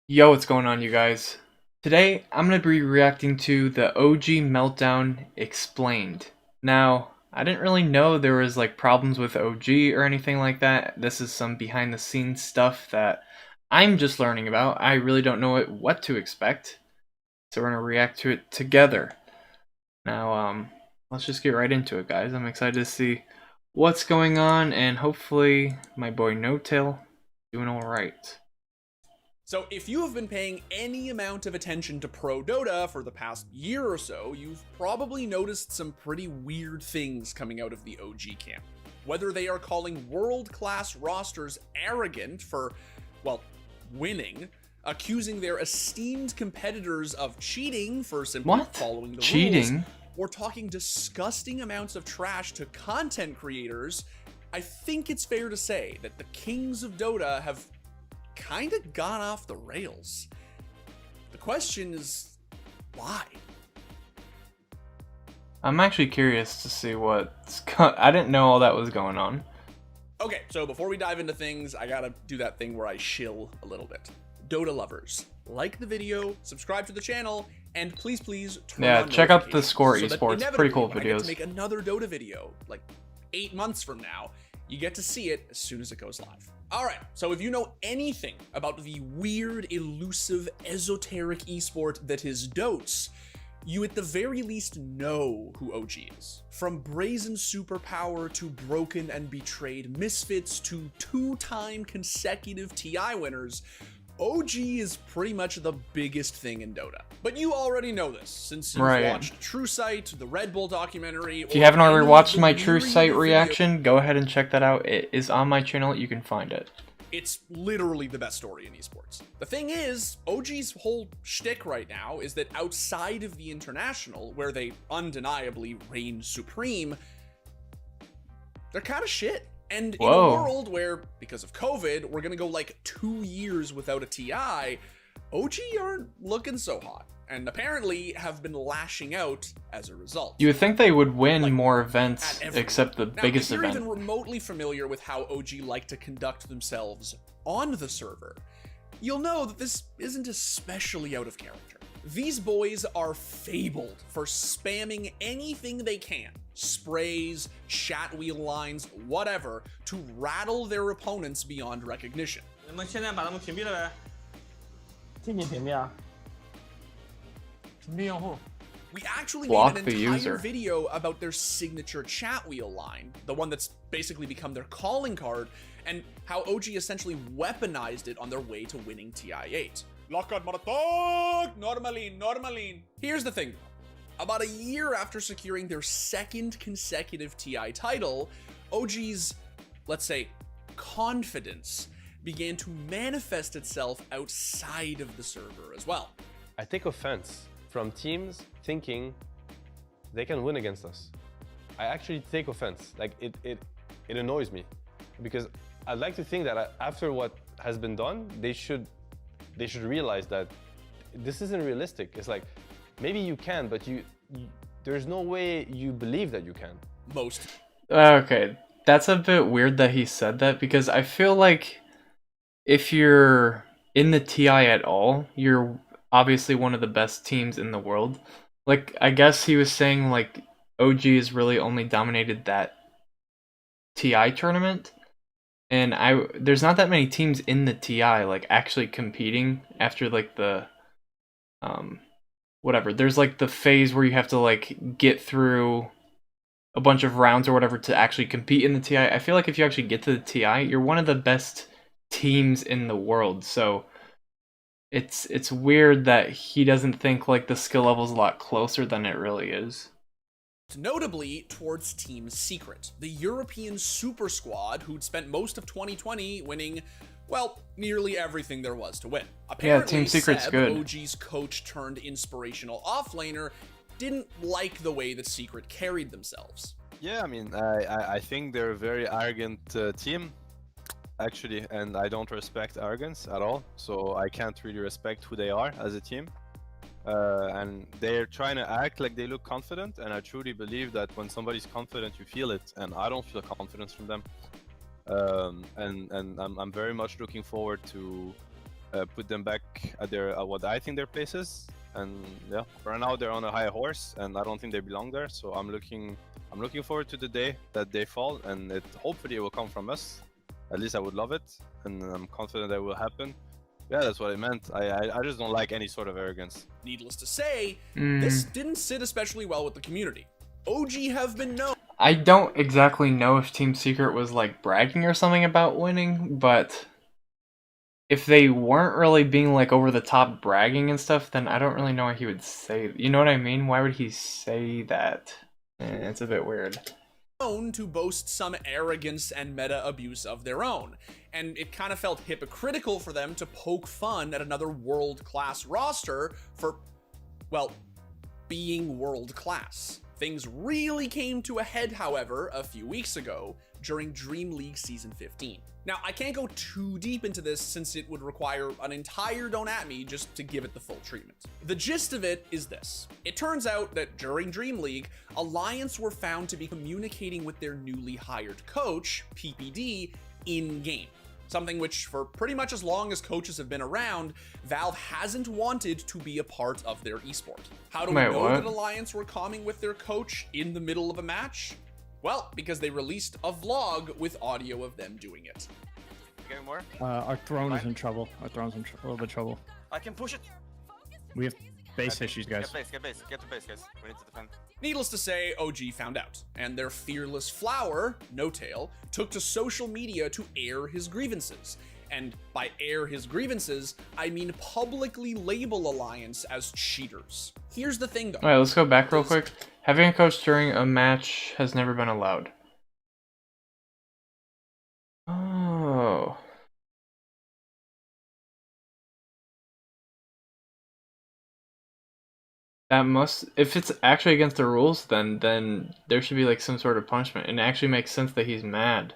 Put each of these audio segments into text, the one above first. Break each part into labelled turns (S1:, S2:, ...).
S1: Yo, what's going on, you guys? Today, I'm going to be reacting to the OG Meltdown Explained. Now, I didn't really know there was like problems with OG or anything like that. This is some behind the scenes stuff that I'm just learning about. I really don't know what to expect. So we're going to react to it together. Now, let's just get right into it, guys. I'm excited to see what's going on, and hopefully my boy No Tail doing alright.
S2: So if you have been paying any amount of attention to Pro Dota for the past year or so, you've probably noticed some pretty weird things coming out of the OG camp. Whether they are calling world-class rosters arrogant for, well, winning, accusing their esteemed competitors of cheating for simply following the
S1: Cheating?
S2: rules, or talking disgusting amounts of trash to content creators, I think it's fair to say that the kings of Dota have kind of gone off the rails. The question is, why?
S1: I'm actually curious to see I didn't know all that was going on.
S2: Okay, so before we dive into things, I gotta do that thing where I shill a little bit. Dota lovers, like the video, subscribe to the channel, and please turn on
S1: check out the
S2: notifications
S1: Score
S2: so that
S1: Esports. Pretty cool
S2: when I get to
S1: videos.
S2: make another Dota video, like 8 months from now, you get to see it as soon as it goes live. Alright, so if you know anything about the weird, elusive, esoteric esport that is Dotes, you at the very least know who OG is. From brazen superpower to broken and betrayed misfits to 2-time consecutive TI winners, OG is pretty much the biggest thing in Dota. But you already know this, since you've watched True Sight, the Red Bull documentary.
S1: If you haven't already watched my True Sight reaction, go ahead and check that out. It is on my channel, you can find it.
S2: It's literally the best story in esports. The thing is, OG's whole shtick right now is that outside of the international, where they undeniably reign supreme, they're kind of shit. And in a world where, because of COVID, we're gonna go like 2 years without a TI, OG aren't looking so hot, and apparently have been lashing out as a result.
S1: You would think they would win more events, except the biggest event.
S2: If you're even remotely familiar with how OG like to conduct themselves on the server, you'll know that this isn't especially out of character. These boys are fabled for spamming anything they can, sprays, chat wheel lines, whatever, to rattle their opponents beyond recognition. We actually made an entire video about their signature chat wheel line, the one that's basically become their calling card, and how OG essentially weaponized it on their way to winning TI8. Here's the thing. About a year after securing their second consecutive TI title, OG's, let's say, confidence began to manifest itself outside of the server as well.
S3: I take offense from teams thinking they can win against us. I actually take offense. Like it annoys me, because I'd like to think that after what has been done, they should realize that this isn't realistic. It's like, maybe you can, but there's no way you believe that you can.
S1: Okay, that's a bit weird that he said that, because I feel like if you're in the TI at all, you're obviously one of the best teams in the world. Like, I guess he was saying like OG has really only dominated that TI tournament, and there's not that many teams in the TI like actually competing after like the whatever. There's like the phase where you have to like get through a bunch of rounds or whatever to actually compete in the TI. I feel like if you actually get to the TI, you're one of the best teams in the world. So it's weird that he doesn't think like the skill level's a lot closer than it really is.
S2: Notably towards Team Secret, the European super squad who'd spent most of 2020 winning, well, nearly everything there was to win. Apparently,
S1: Team Secret's
S2: Seb,
S1: good.
S2: OG's coach turned inspirational offlaner, didn't like the way that Secret carried themselves.
S4: Yeah, I mean, I think they're a very arrogant team, actually, and I don't respect arrogance at all, so I can't really respect who they are as a team. And they're trying to act like they look confident, and I truly believe that when somebody's confident, you feel it, and I don't feel confidence from them. And I'm very much looking forward to put them back at their what I think their places. And yeah, right now they're on a high horse, and I don't think they belong there. So I'm looking forward to the day that they fall, and hopefully it will come from us. At least I would love it, and I'm confident that will happen. Yeah, that's what I meant. I just don't like any sort of arrogance.
S2: Needless to say, this didn't sit especially well with the community. OG have been known.
S1: I don't exactly know if Team Secret was like bragging or something about winning, but if they weren't really being like over the top bragging and stuff, then I don't really know why he would say. You know what I mean? Why would he say that? It's a bit weird.
S2: Known to boast some arrogance and meta abuse of their own, and it kind of felt hypocritical for them to poke fun at another world-class roster for, well, being world-class. Things really came to a head, however, a few weeks ago during Dream League Season 15. Now, I can't go too deep into this since it would require an entire Don't At Me just to give it the full treatment. The gist of it is this. It turns out that during Dream League, Alliance were found to be communicating with their newly hired coach, PPD, in-game. Something which, for pretty much as long as coaches have been around, Valve hasn't wanted to be a part of their esport. How do we know that Alliance were comming with their coach in the middle of a match? Well, because they released a vlog with audio of them doing it.
S5: Getting more?
S6: Our throne is in trouble. Our throne's in a little bit of trouble.
S5: I can push it.
S6: We have base issues, guys.
S5: Get base, get to base, guys. We need to defend.
S2: Needless to say, OG found out, and their fearless flower, No Tail, took to social media to air his grievances. And by air his grievances, I mean publicly label Alliance as cheaters. Here's the thing though.
S1: Alright, let's go back real quick. Having a coach during a match has never been allowed. Oh. That must, if it's actually against the rules, then there should be like some sort of punishment. And it actually makes sense that he's mad.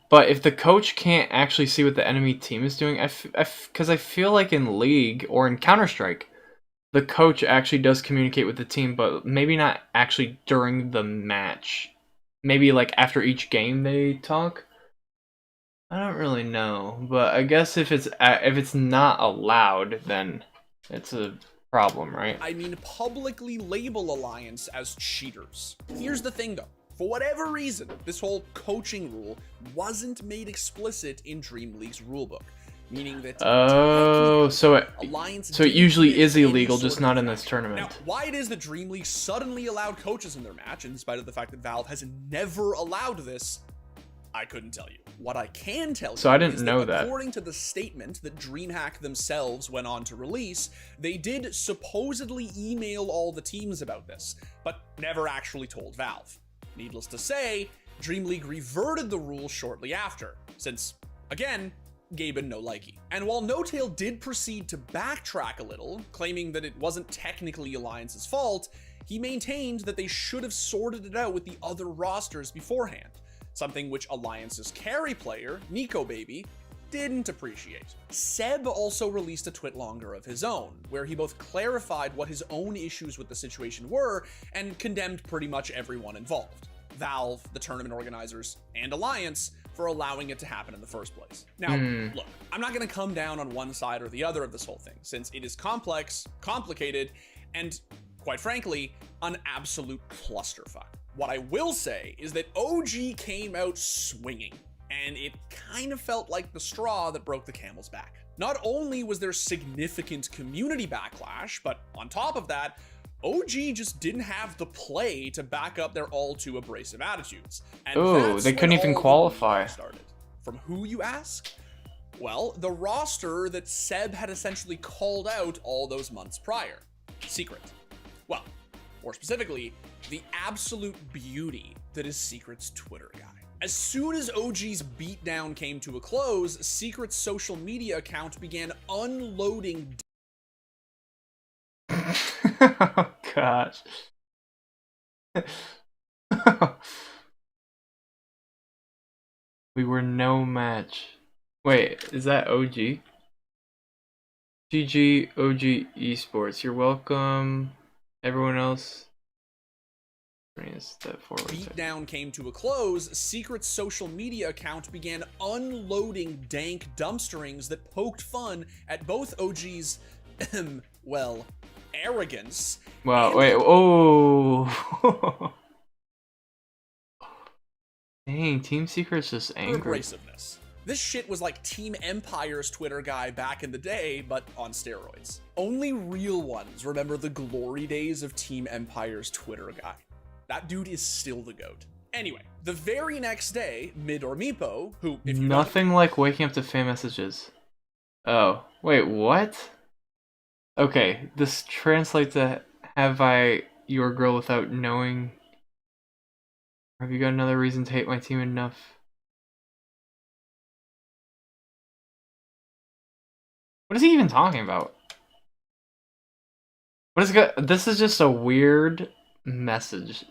S1: But if the coach can't actually see what the enemy team is doing, because I feel like in League or in Counter-Strike, the coach actually does communicate with the team, but maybe not actually during the match. Maybe like after each game they talk. I don't really know, but I guess if it's not allowed, then it's a problem, right?
S2: I mean publicly label Alliance as cheaters. Here's the thing though. For whatever reason, this whole coaching rule wasn't made explicit in Dream League's rulebook, meaning that
S1: so it usually is illegal, just not in this
S2: Now,
S1: tournament.
S2: why it is that Dream League suddenly allowed coaches in their match, in spite of the fact that Valve has never allowed this, I couldn't tell you. What I can tell you
S1: I didn't
S2: is
S1: know
S2: that
S1: that.
S2: according to the statement that DreamHack themselves went on to release, they did supposedly email all the teams about this, but never actually told Valve. Needless to say, Dream League reverted the rule shortly after, since, again, Gaben no likey. And while No Tail did proceed to backtrack a little, claiming that it wasn't technically Alliance's fault, he maintained that they should have sorted it out with the other rosters beforehand, something which Alliance's carry player, Nico Baby, didn't appreciate. Seb also released a twit longer of his own, where he both clarified what his own issues with the situation were and condemned pretty much everyone involved. Valve, the tournament organizers, and Alliance for allowing it to happen in the first place. Now, look, I'm not gonna come down on one side or the other of this whole thing, since it is complex, complicated, and quite frankly, an absolute clusterfuck. What I will say is that OG came out swinging, and it kind of felt like the straw that broke the camel's back. Not only was there significant community backlash, but on top of that, OG just didn't have the play to back up their all too abrasive attitudes. And
S1: Ooh,
S2: that's
S1: they
S2: when
S1: couldn't even
S2: all the
S1: qualify.
S2: media started. From who, you ask? Well, the roster that Seb had essentially called out all those months prior. Secret. Well, more specifically, the absolute beauty that is Secret's Twitter guy. As soon as OG's beatdown came to a close, Secret's social media account began unloading.
S1: Oh gosh. We were no match. Wait, is that OG? GG OG Esports. You're welcome. Everyone else. Is that forward side.
S2: Beatdown came to a close, Secret's social media account began unloading dank dumpsterings that poked fun at both OG's, well, arrogance.
S1: Wow,
S2: and
S1: wait, oh. Dang, Team Secret's just angry.
S2: abrasiveness. This shit was like Team Empire's Twitter guy back in the day, but on steroids. Only real ones remember the glory days of Team Empire's Twitter guy. That dude is still the GOAT. Anyway, the very next day, Mid or Meepo, who, if you
S1: Nothing like waking up to fan messages. Oh, wait, what? Okay, this translates to have I your girl without knowing. Have you got another reason to hate my team enough? What is he even talking about? What is good? This is just a weird message.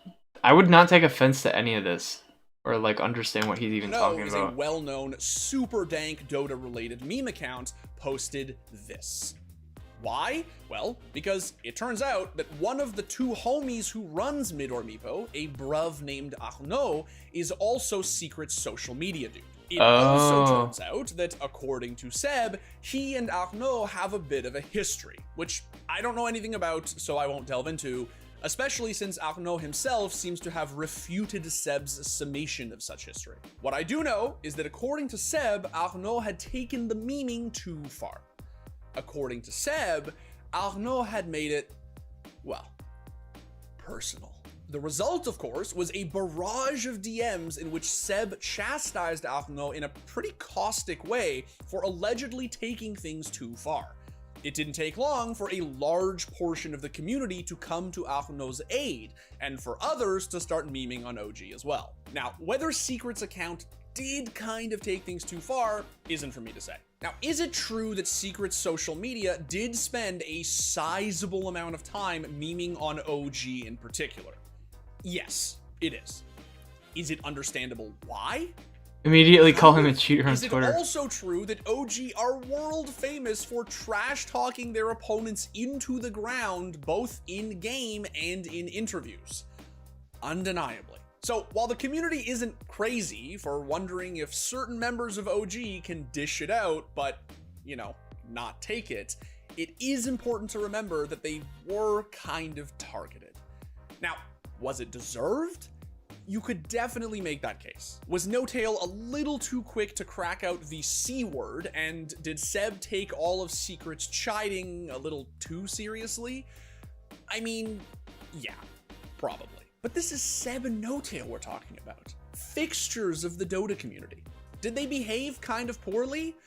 S1: I would not take offense to any of this or like understand what he's even talking
S2: is
S1: about.
S2: a well-known, super dank Dota-related meme account posted this. Why? Well, because it turns out that one of the two homies who runs Mid or Meepo, a bruv named Arnaud, is also Secret's social media dude. It also turns out that, according to Seb, he and Arnaud have a bit of a history, which I don't know anything about, so I won't delve into, especially since Arnaud himself seems to have refuted Seb's summation of such history. What I do know is that according to Seb, Arnaud had taken the memeing too far. According to Seb, Arnaud had made it, well, personal. The result, of course, was a barrage of DMs in which Seb chastised Arnaud in a pretty caustic way for allegedly taking things too far. It didn't take long for a large portion of the community to come to Arnaud's aid, and for others to start memeing on OG as well. Now, whether Secret's account did kind of take things too far isn't for me to say. Now, is it true that Secret's social media did spend a sizable amount of time memeing on OG in particular? Yes, it is. Is it understandable why?
S1: Immediately call him a cheater on Twitter.
S2: Is it also true that OG are world famous for trash talking their opponents into the ground, both in game and in interviews? Undeniably. So while the community isn't crazy for wondering if certain members of OG can dish it out, but, you know, not take it, it is important to remember that they were kind of targeted. Now, was it deserved? You could definitely make that case. Was No-Tail a little too quick to crack out the C word, and did Seb take all of Secret's chiding a little too seriously? I mean, yeah, probably. But this is Seb and No-Tail we're talking about. Fixtures of the Dota community. Did they behave kind of poorly?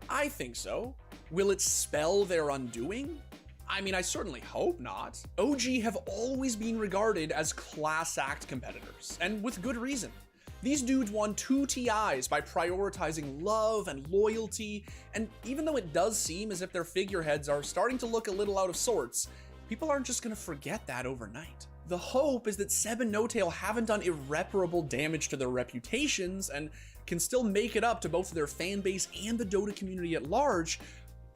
S2: I think so. Will it spell their undoing? I mean, I certainly hope not. OG have always been regarded as class act competitors, and with good reason. These dudes won 2 TIs by prioritizing love and loyalty, and even though it does seem as if their figureheads are starting to look a little out of sorts, people aren't just gonna forget that overnight. The hope is that Seb and No-Tail haven't done irreparable damage to their reputations and can still make it up to both their fan base and the Dota community at large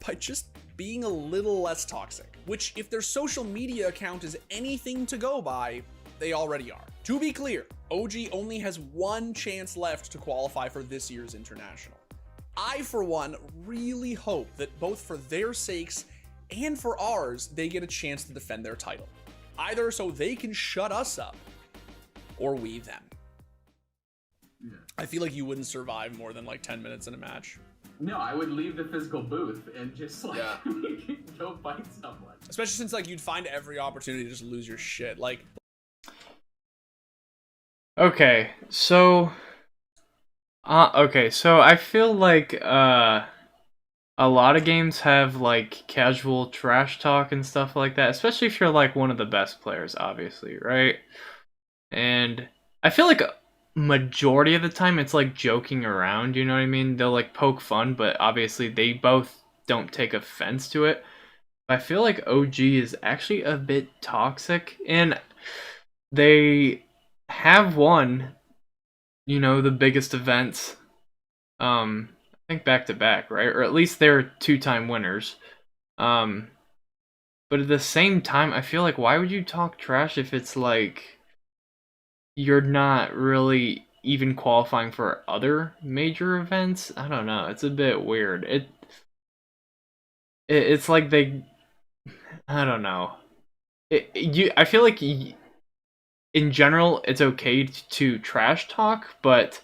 S2: by just being a little less toxic, which, if their social media account is anything to go by, they already are. To be clear, OG only has one chance left to qualify for this year's International. I, for one, really hope that both for their sakes and for ours, they get a chance to defend their title. Either so they can shut us up, or we them.
S7: Yeah.
S2: I feel like you wouldn't survive more than like 10 minutes in a match.
S7: No, I would leave the physical booth and just like
S2: Yeah.
S7: go fight someone.
S2: Especially since like you'd find every opportunity to just lose your shit. Like,
S1: Okay, so I feel like a lot of games have like casual trash talk and stuff like that, especially if you're like one of the best players, obviously, right? And I feel like majority of the time it's like joking around, you know what I mean? They'll like poke fun, but obviously they both don't take offense to it. I feel like OG is actually a bit toxic, and they have won, you know, the biggest events, I think back to back, right? Or at least they're 2-time winners. But at the same time, I feel like why would you talk trash if it's like you're not really even qualifying for other major events. I don't know. It's a bit weird. It's like they, I don't know. I feel like in general it's okay to trash talk, but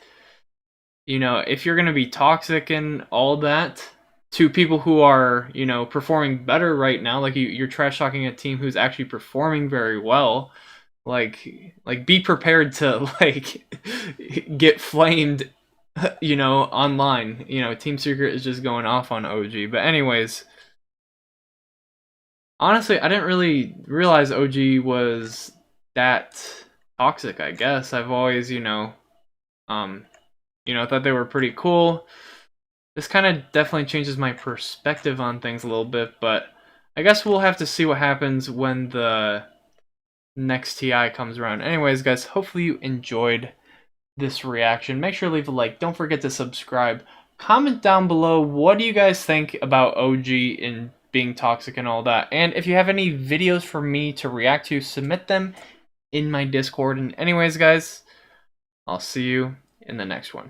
S1: you know, if you're going to be toxic and all that to people who are, you know, performing better right now, like you're trash talking a team who's actually performing very well, like be prepared to like get flamed, you know, online. You know, Team Secret is just going off on OG. But anyways, honestly, I didn't really realize OG was that toxic, I guess. I've always, thought they were pretty cool. This kind of definitely changes my perspective on things a little bit, but I guess we'll have to see what happens when the next TI comes around. Anyways, guys, hopefully you enjoyed this reaction. Make sure to leave a like. Don't forget to subscribe. Comment down below, what do you guys think about OG and being toxic and all that? And if you have any videos for me to react to, submit them in my Discord. And anyways, guys, I'll see you in the next one.